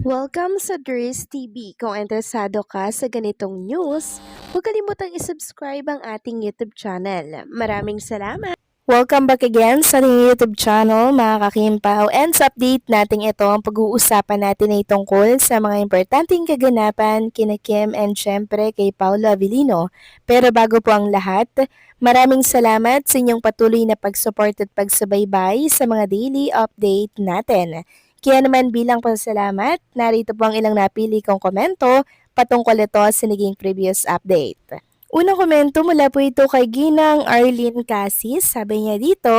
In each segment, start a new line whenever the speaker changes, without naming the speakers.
Welcome sa Dries TV. Kung interesado ka sa ganitong news, huwag kalimutang isubscribe ang ating YouTube channel. Maraming salamat! Welcome back again sa ating YouTube channel, mga kakimpaw. And sa update natin ito, ang pag-uusapan natin ay tungkol sa mga importanteng kaganapan kina Kim and syempre kay Paolo Avellino. Pero bago po ang lahat, maraming salamat sa inyong patuloy na pag-support at pagsubaybay sa mga daily update natin. Kaya naman bilang pasalamat, narito po ang ilang napili kong komento patungkol ito sa naging previous update. Unang komento mula po ito kay Ginang Arlene Casis. Sabi niya dito,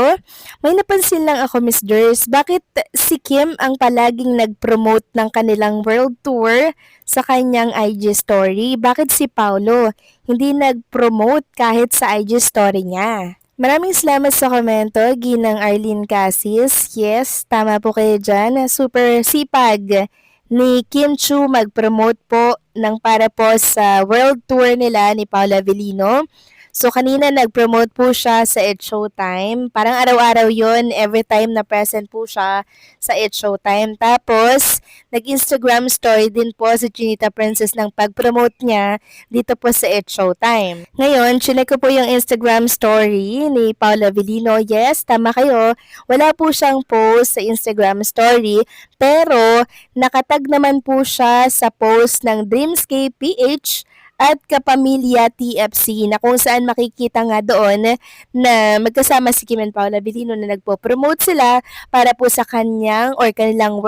may napansin lang ako, Miss Ders, bakit si Kim ang palaging nag-promote ng kanilang world tour sa kanyang IG story? Bakit si Paolo hindi nag-promote kahit sa IG story niya? Maraming salamat sa komento, Ginang Arlene Casis. Yes, tama po kayo dyan. Super sipag ni Kim Chu mag-promote po ng para po sa world tour nila ni Paolo Avellino. So kanina nag-promote po siya sa It Showtime. Parang araw-araw yon, every time na present po siya sa It Showtime. Tapos, nag-Instagram story din po si Chinita Princess ng pag-promote niya dito po sa It Showtime. Ngayon, chinek ko po yung Instagram story ni Paolo Avellino. Yes, tama kayo. Wala po siyang post sa Instagram story. Pero, nakatag naman po siya sa post ng Dreamscape PH at Kapamilya TFC na kung saan makikita nga doon na magkasama si Kim and Paolo Avellino na nagpo-promote sila para po sa kanyang or kanilang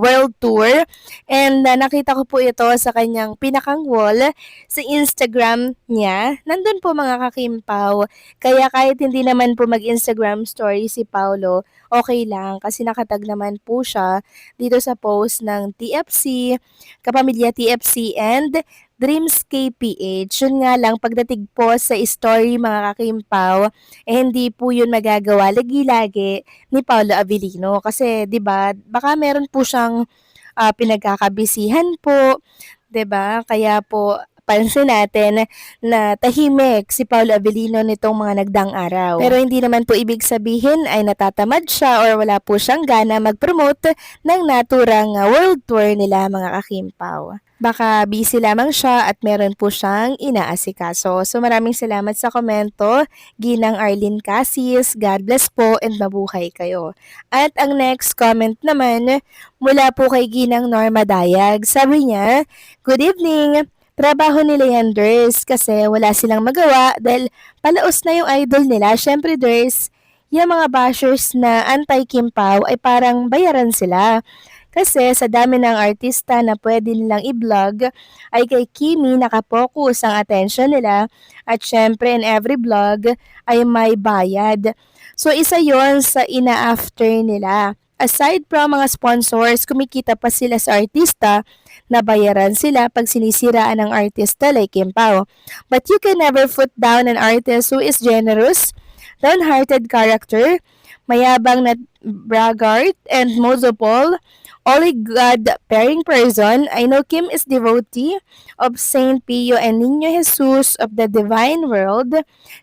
world tour. And nakita ko po ito sa kanyang pinakang wall sa Instagram niya. Nandun po mga kakimpaw. Kaya kahit hindi naman po mag-Instagram story si Paolo, okay lang kasi nakatag naman po siya dito sa post ng TFC, Kapamilya TFC and Dreamscape PH. Yun nga lang, pagdating po sa story mga kakimpaw, hindi po yun magagawa lagi-lagi ni Paolo Avellino. Kasi, di ba, baka meron po siyang pinagkakabisihan po, di ba? Kaya po, pansin natin na tahimik si Paolo Avellino nitong mga nagdang araw. Pero hindi naman po ibig sabihin ay natatamad siya or wala po siyang gana mag-promote ng naturang world tour nila mga kakimpaw. Baka busy lamang siya at meron po siyang inaasikaso. So maraming salamat sa komento, Ginang Arlene Casis. God bless po and mabuhay kayo. At ang next comment naman mula po kay Ginang Norma Dayag. Sabi niya, good evening. Trabaho nila yan, Ders, kasi wala silang magawa dahil palaos na yung idol nila. Syempre, Ders, yung mga bashers na anti-Kim Pao ay parang bayaran sila. Kasi sa dami ng artista na pwede nilang i-vlog, ay kay Kimi nakapokus ang attention nila at syempre in every vlog ay may bayad. So isa yon sa ina-after nila. Aside from mga sponsors, kumikita pa sila sa artista na bayaran sila pag sinisiraan ng artista like Kim Pao. But you can never put down an artist who is generous, down-hearted character, mayabang na braggart, and most of all, only God-fearing person. I know Kim is devotee of Saint Pio and Niño Jesus of the divine world,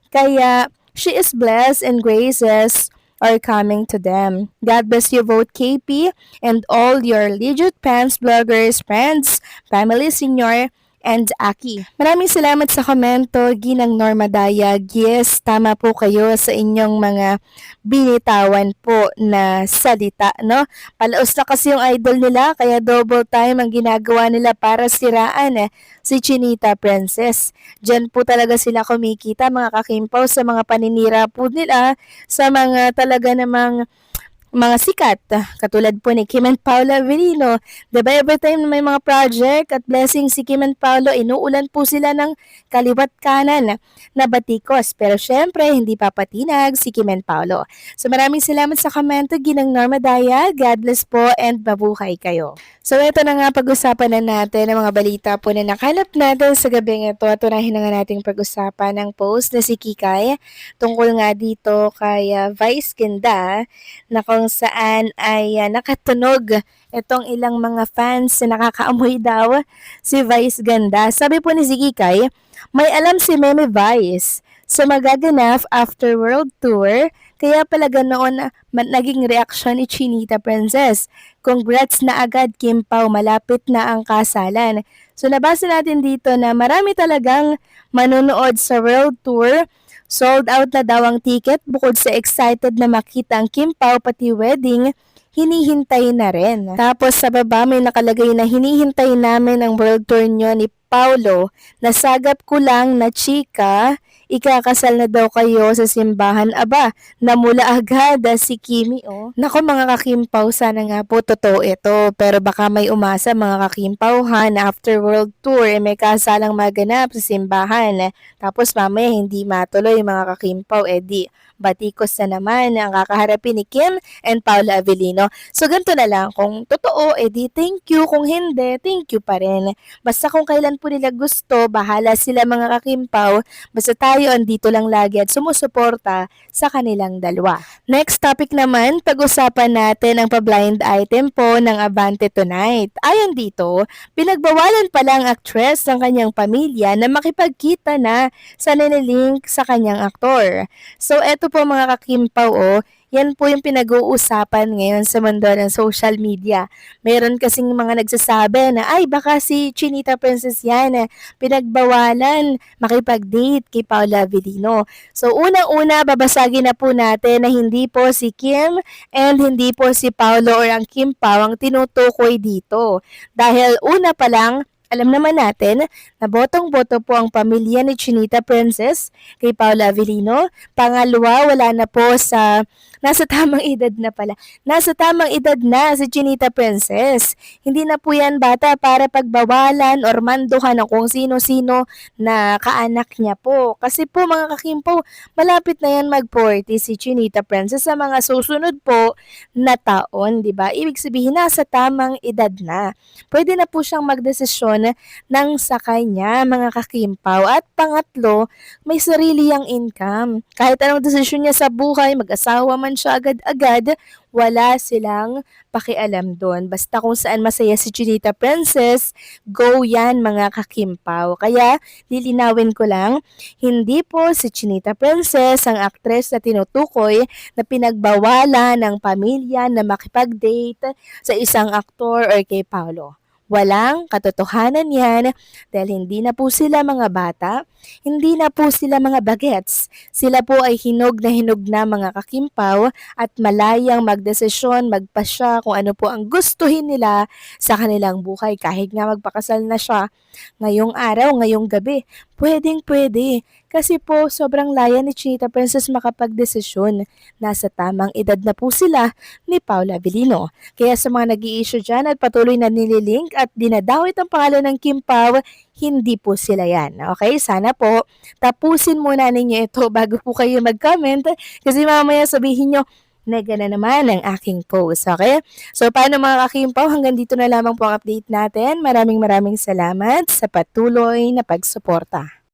kaya she is blessed and graces are coming to them. God bless you both, KP, and all your legit fans, bloggers, friends, family, senior, and Aki. Maraming salamat sa komento, Ginang Norma Dayag. Yes, tama po kayo sa inyong mga binitawan po na salita, no? Palaos na kasi yung idol nila, kaya double time ang ginagawa nila para siraan si Chinita Princess. Diyan po talaga sila kumikita, mga kakimpaw, sa mga paninira po nila, sa mga talaga namang mga sikat, katulad po ni Kim and Paolo Avellino. Diba every time na may mga project at blessing si Kim and Paolo, inuulan po sila ng kaliwat kanan na batikos. Pero syempre, hindi papatinag si Kim and Paolo. So maraming salamat sa komento, Ginang Norma Daya. God bless po and mabuhay kayo. So ito na nga, pag-usapan na natin ang mga balita po na nakalap natin sa gabing ito. At unahin na nga nating pag-usapan ng post na si Kikay tungkol nga dito kay Vice Ganda na kung saan ay nakatunog itong ilang mga fans na nakakaamoy daw si Vice Ganda. Sabi po ni si Kikay, may alam si Meme Vice sa magaganap after World Tour. Kaya pala ganoon na naging reaksyon ni Chinita Princess. Congrats na agad Kim Pao, malapit na ang kasalan. So nabasa natin dito na marami talagang manonood sa World Tour. Sold out na daw ang ticket bukod sa excited na makita ang Kim Pao pati wedding, hinihintay na rin. Tapos sa baba may nakalagay na hinihintay namin ang world tour nyo ni Paulo. Nasagap ko lang na chika, ikakasal na daw kayo sa simbahan. Aba, namula agad si Kimi oh. Nako mga kakimpaw, sana nga po totoo ito. Pero baka may umasa mga kakimpaw ha, na after world tour may kasalang maganap sa simbahan. Tapos mamaya hindi matuloy mga kakimpaw, edi batikos na naman ang kakaharapin ni Kim and Paula Avellino. So ganito na lang, kung totoo, edi thank you. Kung hindi, thank you pa rin. Basta kung kailan po nila gusto, bahala sila mga kakimpaw. Basta tayo andito lang lagi at sumusuporta sa kanilang dalawa. Next topic naman, pag-usapan natin ang pa-blind item po ng Abante Tonight. Ayon dito, pinagbawalan pala ang actress ng kanyang pamilya na makipagkita na sa nililink sa kanyang aktor. So eto po mga kakimpaw oh, yan po yung pinag-uusapan ngayon sa mundo ng social media. Meron kasing mga nagsasabi na ay baka si Chinita Princess yan pinagbawalan makipag-date kay Paula Avellino. So unang-una babasagin na po natin na hindi po si Kim and hindi po si Paolo or ang Kim Pao ang tinutukoy dito. Dahil una pa lang, alam naman natin na botong-boto po ang pamilya ni Chinita Princess kay Paula Avellino. Pangalawa, wala na po sa nasa tamang edad na pala. Nasa tamang edad na si Chinita Princess. Hindi na po yan bata para pagbawalan or manduhan ng kung sino-sino na kaanak niya po. Kasi po mga kakimpo, malapit na yan mag-40 si Chinita Princess sa mga susunod po na taon, di ba? Ibig sabihin, nasa tamang edad na. Pwede na po siyang magdesisyon ng sa kanya, mga kakimpaw. At pangatlo, may sarili yang income. Kahit anong desisyon niya sa buhay, mag-asawa man siya agad-agad, wala silang pakialam doon. Basta kung saan masaya si Chinita Princess, go yan mga kakimpaw. Kaya, lilinawin ko lang, hindi po si Chinita Princess ang actress na tinutukoy na pinagbawala ng pamilya na makipag-date sa isang aktor or kay Paolo. Walang katotohanan yan dahil hindi na po sila mga bata, hindi na po sila mga bagets. Sila po ay hinog na mga kakimpaw at malayang magdesisyon, magpasya kung ano po ang gustuhin nila sa kanilang buhay. Kahit nga magpakasal na siya ngayong araw, ngayong gabi, pwedeng pwede. Kasi po sobrang laya ni Chinita Princess makapagdesisyon. Nasa tamang edad na po sila ni Paula Avellino. Kaya sa mga nag-i-issue dyan at patuloy na nililink at dinadawit ang pangalan ng Kim Pao, hindi po sila yan. Okay? Sana po tapusin muna ninyo ito bago po kayo mag-comment kasi mamaya sabihin nyo, nega na naman ang aking post. Okay? So paano mga kakimpaw, hanggang dito na lamang po ang update natin. Maraming salamat sa patuloy na pagsuporta.